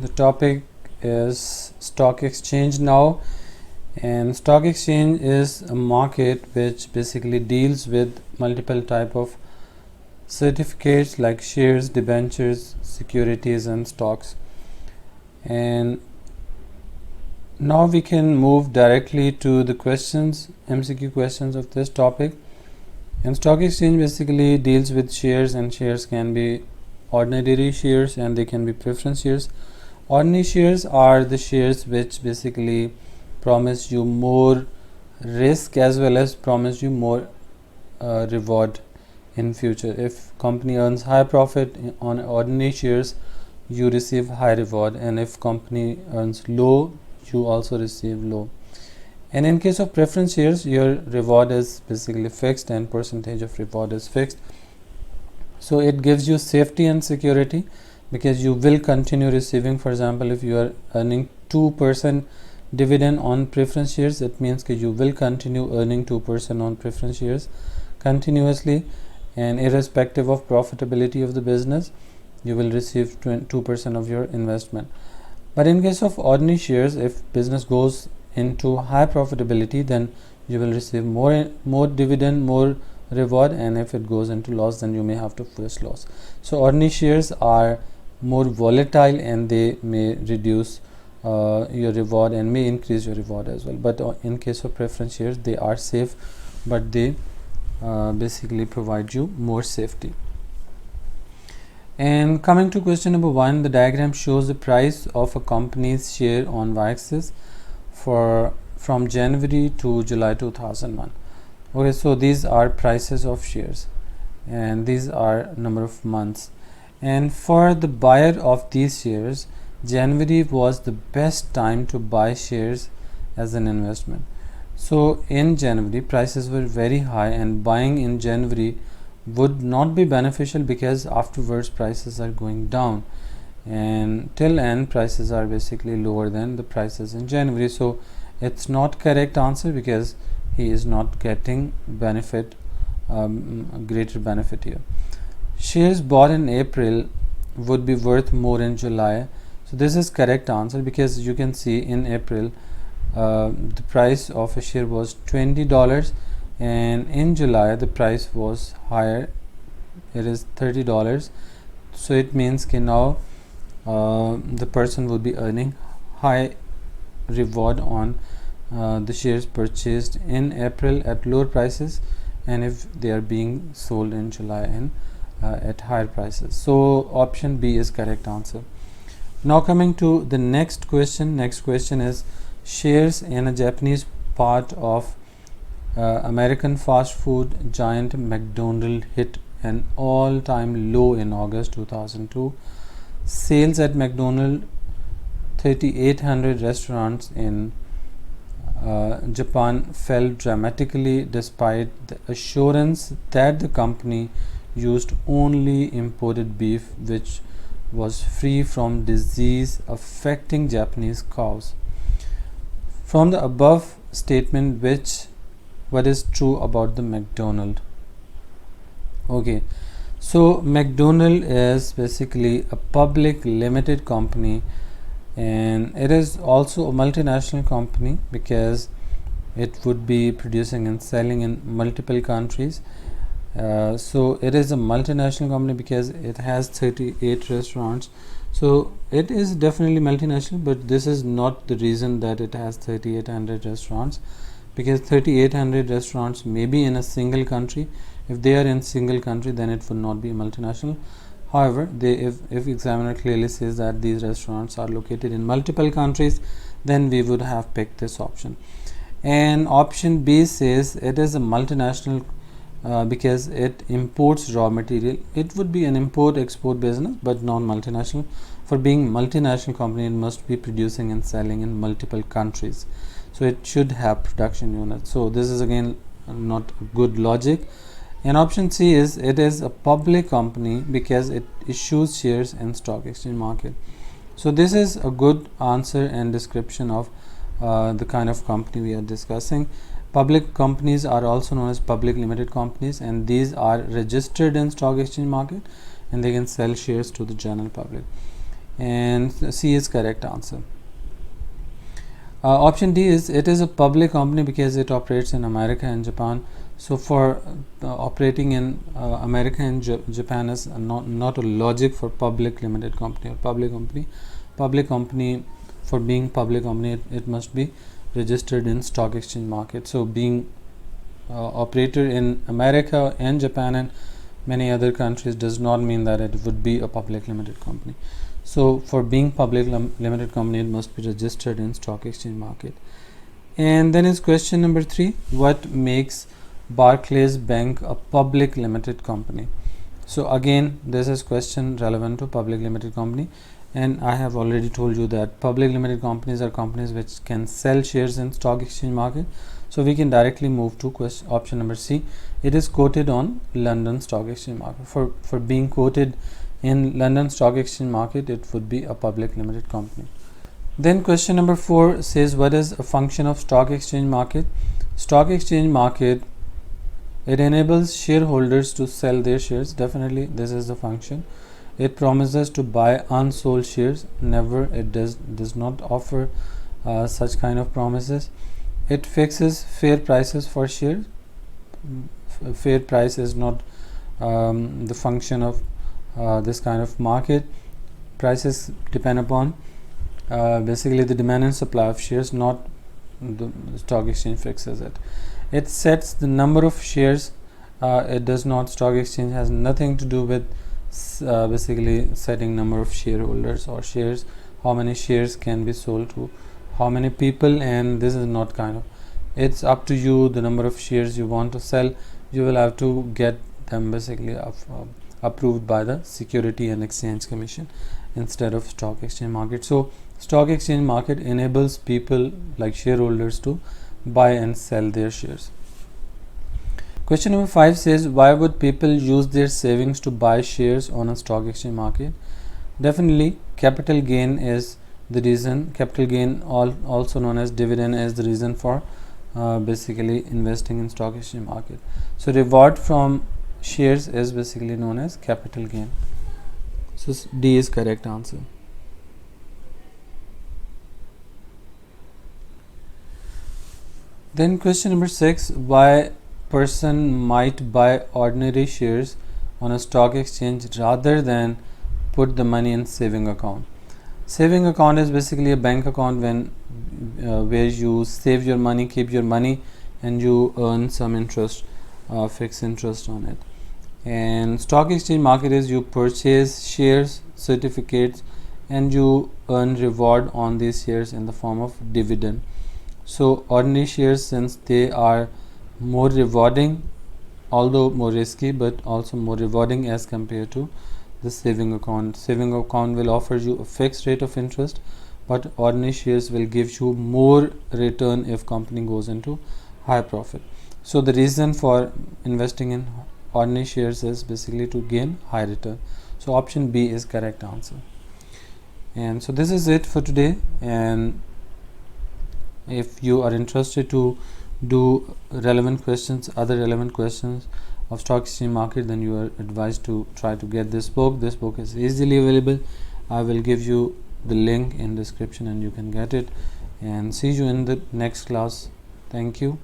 The topic is stock exchange now, and stock exchange is a market which basically deals with multiple type of certificates like shares, debentures, securities and stocks. And now we can move directly to the questions, MCQ questions of this topic. And stock exchange basically deals with shares, and shares can be ordinary shares and they can be preference shares. Ordinary shares are the shares which basically promise you more risk as well as promise you more reward in future. If company earns high profit on ordinary shares, you receive high reward, and if company earns low, you also receive low. And in case of preference shares, your reward is basically fixed and percentage of reward is fixed. So it gives you safety and security because you will continue receiving. For example, if you are earning 2% dividend on preference shares, it means that you will continue earning 2% on preference shares continuously, and irrespective of profitability of the business, you will receive 2% of your investment. But in case of ordinary shares, if business goes into high profitability, then you will receive more dividend, more reward, and if it goes into loss, then you may have to face loss. So ordinary shares are more volatile and they may reduce your reward and may increase your reward as well. But in case of preference shares, they are safe, but they basically provide you more safety. And coming to question number 1, the diagram shows the price of a company's share on y-axis from January to July 2001. Okay, so these are prices of shares and these are number of months. And for the buyer of these shares, January was the best time to buy shares as an investment. So in January, prices were very high, and buying in January would not be beneficial because afterwards prices are going down, and till end prices are basically lower than the prices in January. So it's not correct answer because he is not getting benefit, greater benefit here. Shares bought in April would be worth more in July. So this is correct answer because you can see in April the price of a share was $20, and in July the price was higher, it is $30. So it means that now the person will be earning high reward on the shares purchased in April at lower prices, and if they are being sold in July and at higher prices. So option B is correct answer. Now coming to the next question is shares in a Japanese part of American fast food giant McDonald's hit an all-time low in August 2002. Sales at McDonald's 3,800 restaurants in Japan fell dramatically despite the assurance that the company used only imported beef which was free from disease affecting Japanese cows. From the above statement, what is true about the McDonald's? Okay, so McDonald's is basically a public limited company, and it is also a multinational company because it would be producing and selling in multiple countries. So it is a multinational company because it has 38 restaurants. So it is definitely multinational, but this is not the reason that it has 3,800 restaurants, because 3,800 restaurants may be in a single country. If they are in single country, then it would not be multinational. However, if examiner clearly says that these restaurants are located in multiple countries, then we would have picked this option. And option B says it is a multinational because it imports raw material. It would be an import-export business, but not multinational. For being multinational company, it must be producing and selling in multiple countries. So it should have production units. So this is again not good logic. And option C is it is a public company because it issues shares in stock exchange market. So this is a good answer and description of the kind of company we are discussing. Public companies are also known as public limited companies, and these are registered in stock exchange market and they can sell shares to the general public. and C is correct answer. Option D is it is a public company because it operates in America and Japan. So for operating in America and Japan is not a logic for public limited company or public company. Public company, for being public company, it must be registered in stock exchange market. So being operator in America and Japan and many other countries does not mean that it would be a public limited company. So for being public limited company, it must be registered in stock exchange market. And then is question number 3, what makes Barclays Bank a public limited company? So again, this is question relevant to public limited company, and I have already told you that public limited companies are companies which can sell shares in stock exchange market. So we can directly move to option number C. It is quoted on London Stock Exchange market. For being quoted in London Stock Exchange market, it would be a public limited company. Then question number 4 says, what is a function of stock exchange market? Stock exchange market, it enables shareholders to sell their shares. Definitely this is the function. It promises to buy unsold shares. Never, it does not offer such kind of promises. It fixes fair prices for shares. Fair price is not the function of this kind of market. Prices depend upon basically the demand and supply of shares, not the stock exchange fixes it. It sets the number of shares. It does not. Stock exchange has nothing to do with basically setting number of shareholders or shares, how many shares can be sold to how many people, and this is not kind of, it's up to you. The number of shares you want to sell, you will have to get them basically approved by the Security and Exchange Commission instead of stock exchange market. So stock exchange market enables people like shareholders to buy and sell their shares. Question number 5 says, why would people use their savings to buy shares on a stock exchange market? Definitely capital gain is the reason. Capital gain, also known as dividend, is the reason for basically investing in stock exchange market. So reward from shares is basically known as capital gain. So D is correct answer. Then question number 6, why person might buy ordinary shares on a stock exchange rather than put the money in saving account. Saving account is basically a bank account when where you save your money, keep your money, and you earn some interest, fixed interest on it. And stock exchange market is you purchase shares, certificates, and you earn reward on these shares in the form of dividend. So ordinary shares, since they are more rewarding, although more risky, but also more rewarding as compared to the saving account. Saving account will offer you a fixed rate of interest, but ordinary shares will give you more return if company goes into high profit. So the reason for investing in ordinary shares is basically to gain high return. So option B is correct answer. And so this is it for today, and if you are interested to do relevant questions, other relevant questions of stock exchange market, then you are advised to try to get this book. This book is easily available. I will give you the link in description and you can get it, and see you in the next class. Thank you.